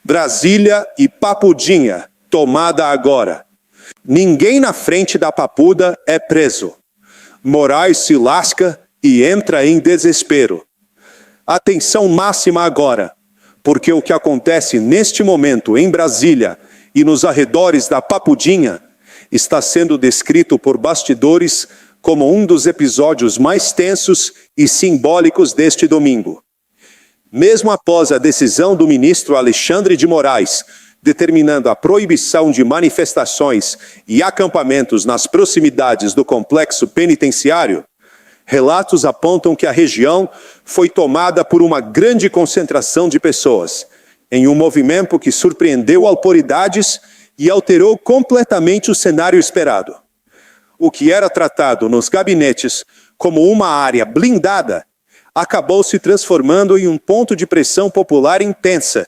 Brasília e Papudinha, tomada agora. Ninguém na frente da Papuda é preso. Moraes se lasca e entra em desespero. Atenção máxima agora, porque o que acontece neste momento em Brasília e nos arredores da Papudinha está sendo descrito por bastidores como um dos episódios mais tensos e simbólicos deste domingo. Mesmo após a decisão do ministro Alexandre de Moraes, determinando a proibição de manifestações e acampamentos nas proximidades do complexo penitenciário, relatos apontam que a região foi tomada por uma grande concentração de pessoas, em um movimento que surpreendeu autoridades e alterou completamente o cenário esperado. O que era tratado nos gabinetes como uma área blindada, acabou se transformando em um ponto de pressão popular intensa,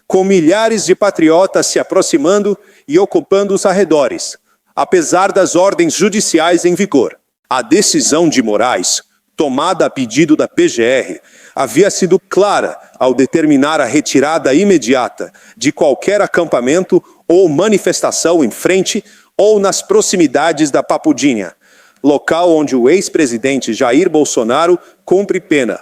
com milhares de patriotas se aproximando e ocupando os arredores, apesar das ordens judiciais em vigor. A decisão de Moraes, tomada a pedido da PGR, havia sido clara ao determinar a retirada imediata de qualquer acampamento ou manifestação em frente ou nas proximidades da Papudinha, local onde o ex-presidente Jair Bolsonaro cumpre pena.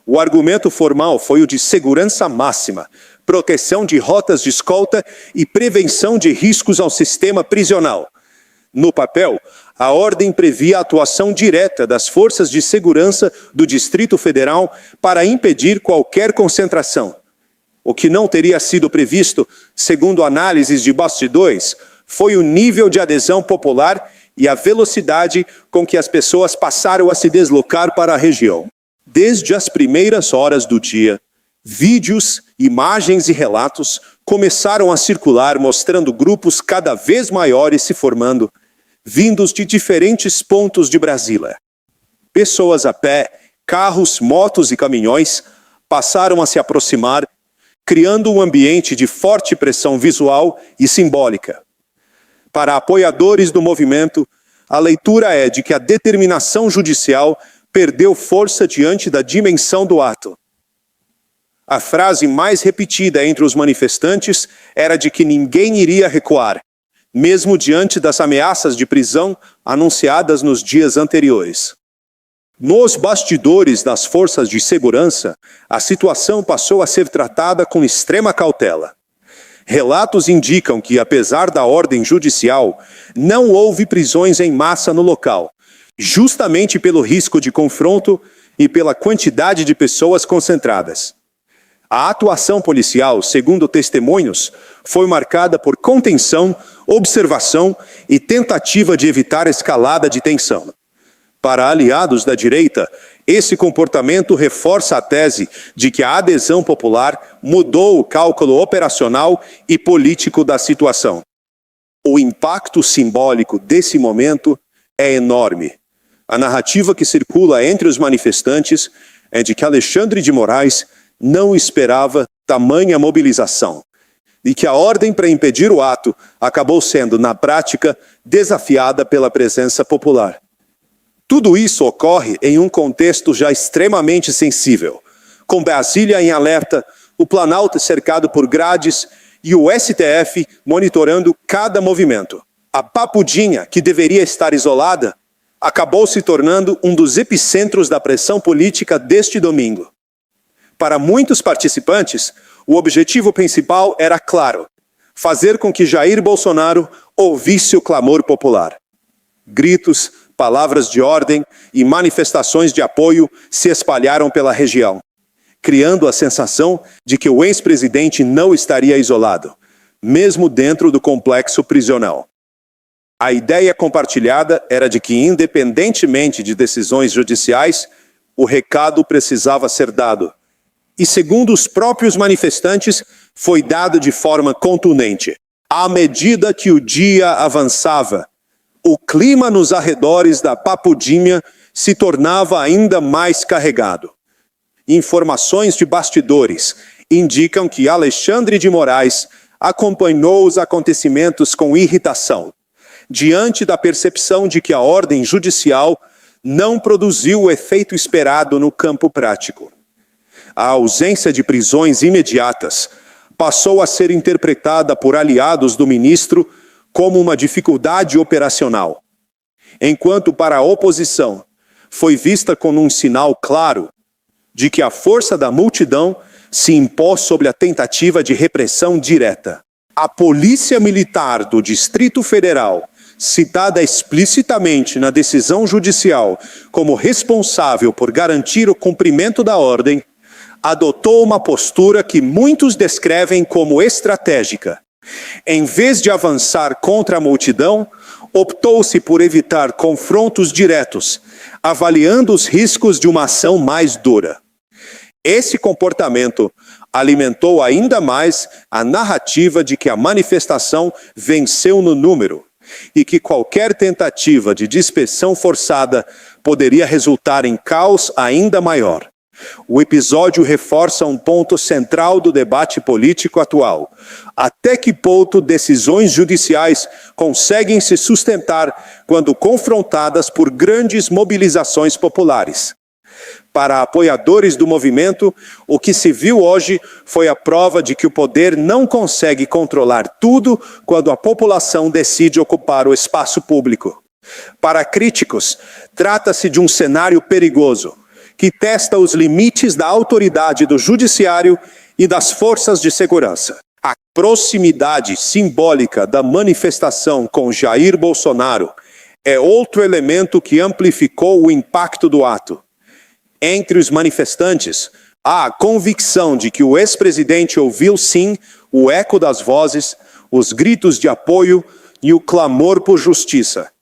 O argumento formal foi o de segurança máxima, proteção de rotas de escolta e prevenção de riscos ao sistema prisional. No papel, a ordem previa a atuação direta das forças de segurança do Distrito Federal para impedir qualquer concentração. O que não teria sido previsto, segundo análises de bastidores, foi o nível de adesão popular e a velocidade com que as pessoas passaram a se deslocar para a região. Desde as primeiras horas do dia, vídeos, imagens e relatos começaram a circular mostrando grupos cada vez maiores se formando, vindos de diferentes pontos de Brasília. Pessoas a pé, carros, motos e caminhões passaram a se aproximar, criando um ambiente de forte pressão visual e simbólica. Para apoiadores do movimento, a leitura é de que a determinação judicial perdeu força diante da dimensão do ato. A frase mais repetida entre os manifestantes era de que ninguém iria recuar, mesmo diante das ameaças de prisão anunciadas nos dias anteriores. Nos bastidores das forças de segurança, a situação passou a ser tratada com extrema cautela. Relatos indicam que, apesar da ordem judicial, não houve prisões em massa no local, justamente pelo risco de confronto e pela quantidade de pessoas concentradas. A atuação policial, segundo testemunhos, foi marcada por contenção, observação e tentativa de evitar escalada de tensão. Para aliados da direita, esse comportamento reforça a tese de que a adesão popular mudou o cálculo operacional e político da situação. O impacto simbólico desse momento é enorme. A narrativa que circula entre os manifestantes é de que Alexandre de Moraes não esperava tamanha mobilização e que a ordem para impedir o ato acabou sendo, na prática, desafiada pela presença popular. Tudo isso ocorre em um contexto já extremamente sensível, com Brasília em alerta, o Planalto cercado por grades e o STF monitorando cada movimento. A Papudinha, que deveria estar isolada, acabou se tornando um dos epicentros da pressão política deste domingo. Para muitos participantes, o objetivo principal era claro: fazer com que Jair Bolsonaro ouvisse o clamor popular. Gritos, palavras de ordem e manifestações de apoio se espalharam pela região, criando a sensação de que o ex-presidente não estaria isolado, mesmo dentro do complexo prisional. A ideia compartilhada era de que, independentemente de decisões judiciais, o recado precisava ser dado. E, segundo os próprios manifestantes, foi dado de forma contundente. À medida que o dia avançava, o clima nos arredores da Papudinha se tornava ainda mais carregado. Informações de bastidores indicam que Alexandre de Moraes acompanhou os acontecimentos com irritação, diante da percepção de que a ordem judicial não produziu o efeito esperado no campo prático. A ausência de prisões imediatas passou a ser interpretada por aliados do ministro como uma dificuldade operacional, enquanto para a oposição foi vista como um sinal claro de que a força da multidão se impôs sobre a tentativa de repressão direta. A Polícia Militar do Distrito Federal, citada explicitamente na decisão judicial como responsável por garantir o cumprimento da ordem, adotou uma postura que muitos descrevem como estratégica. Em vez de avançar contra a multidão, optou-se por evitar confrontos diretos, avaliando os riscos de uma ação mais dura. Esse comportamento alimentou ainda mais a narrativa de que a manifestação venceu no número e que qualquer tentativa de dispersão forçada poderia resultar em caos ainda maior. O episódio reforça um ponto central do debate político atual. Até que ponto decisões judiciais conseguem se sustentar quando confrontadas por grandes mobilizações populares? Para apoiadores do movimento, o que se viu hoje foi a prova de que o poder não consegue controlar tudo quando a população decide ocupar o espaço público. Para críticos, trata-se de um cenário perigoso, que testa os limites da autoridade do judiciário e das forças de segurança. A proximidade simbólica da manifestação com Jair Bolsonaro é outro elemento que amplificou o impacto do ato. Entre os manifestantes, há a convicção de que o ex-presidente ouviu sim o eco das vozes, os gritos de apoio e o clamor por justiça.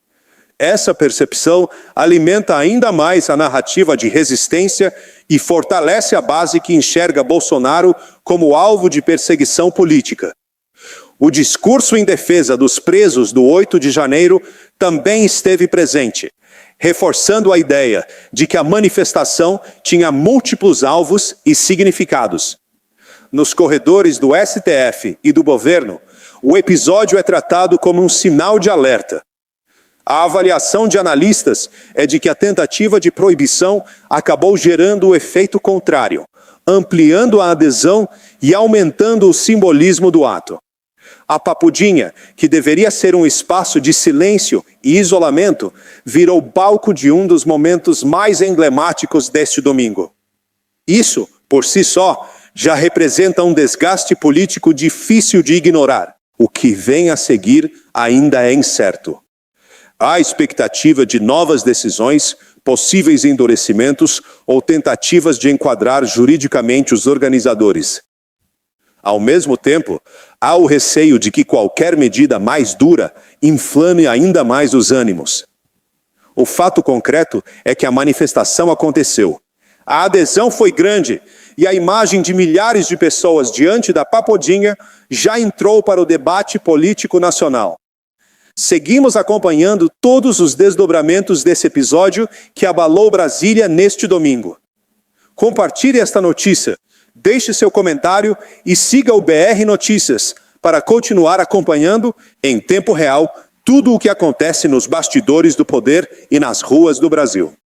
Essa percepção alimenta ainda mais a narrativa de resistência e fortalece a base que enxerga Bolsonaro como alvo de perseguição política. O discurso em defesa dos presos do 8 de janeiro também esteve presente, reforçando a ideia de que a manifestação tinha múltiplos alvos e significados. Nos corredores do STF e do governo, o episódio é tratado como um sinal de alerta. A avaliação de analistas é de que a tentativa de proibição acabou gerando o efeito contrário, ampliando a adesão e aumentando o simbolismo do ato. A Papudinha, que deveria ser um espaço de silêncio e isolamento, virou palco de um dos momentos mais emblemáticos deste domingo. Isso, por si só, já representa um desgaste político difícil de ignorar. O que vem a seguir ainda é incerto. Há expectativa de novas decisões, possíveis endurecimentos ou tentativas de enquadrar juridicamente os organizadores. Ao mesmo tempo, há o receio de que qualquer medida mais dura inflame ainda mais os ânimos. O fato concreto é que a manifestação aconteceu. A adesão foi grande e a imagem de milhares de pessoas diante da Papudinha já entrou para o debate político nacional. Seguimos acompanhando todos os desdobramentos desse episódio que abalou Brasília neste domingo. Compartilhe esta notícia, deixe seu comentário e siga o BR Notícias para continuar acompanhando, em tempo real, tudo o que acontece nos bastidores do poder e nas ruas do Brasil.